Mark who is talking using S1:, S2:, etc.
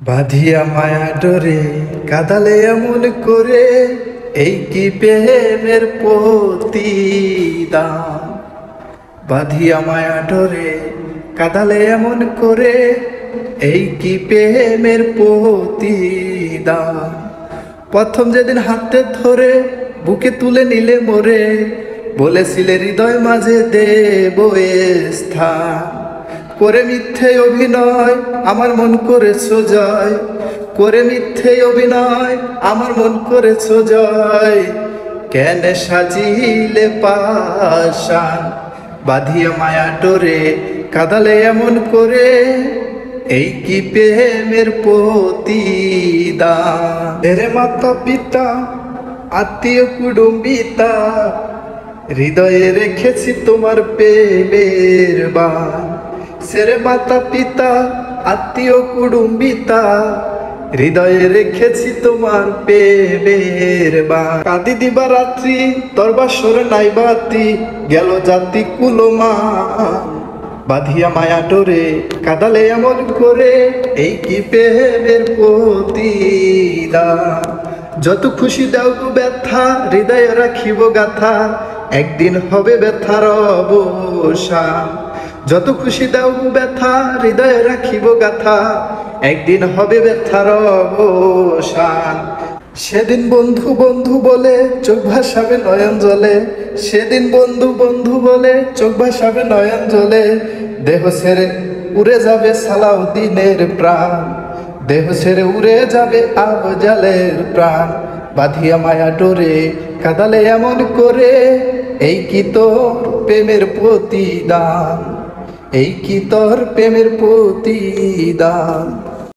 S1: বাঁধিয়া মায়া ডোরে কাদালে এমন করে, এই কি প্রেমের প্রতিদান। বাঁধিয়া মায়া ডোরে কাদালে এমন করে, এই কি প্রেমের প্রতিদান। প্রথম যেদিন হাতে ধরে বুকে তুলে নিলে মোরে, বলেছিলে হৃদয় মাঝে দেব স্থান। করে মিথ্যে অভিনয় আমার মন করেছো জয়, করে মিথ্যে অভিনয় আমার মন করেছো জয়। কেন সাজিলে পাশান, বাঁধিয়া মায়া ডোরে কাদালে এমন করে, এই কি প্রেমের প্রতিদান। এরে মাতা পিতা আত্মীয় কুটুম্বিতা, হৃদয়ে রেখেছি তোমার প্রেমের বান। সেরে মাতা পিতা আত্মীয় কুটুম্বিতা, হৃদয়ে রেখেছি তোমার প্রেমের বান। কাঁদি দিবা রাত্রি তোর বাসর নাই বাতি, গেল জাতি কুলমান। বাঁধিয়া মায়া ডোরে কাদালে এমন করে, এই কি প্রেমের প্রতিদান। যত খুশি দাও গো ব্যথা, হৃদয়ে রাখিব গাথা, একদিন হবে ব্যথার অবসান। যত খুশি দাও গো ব্যথা, হৃদয়ে রাখিব গাথা, একদিন হবে ব্যথার অবসান। সেদিন বন্ধু বন্ধু বলে চোখ ভাসাবে নয়ন জলে, সেদিন বন্ধু বন্ধু বলে চোখ ভাসাবে নয়ন জলে। দেহ ছেড়ে উড়ে যাবে সালাউদ্দিনের প্রাণ, দেহ ছেড়ে উড়ে যাবে আফজালের প্রাণ। বাঁধিয়া মায়া ডোরে কাদালে এমন করে, এই কি তোর প্রেমের প্রতিদান, এই কি তোর প্রেমের প্রতিদান।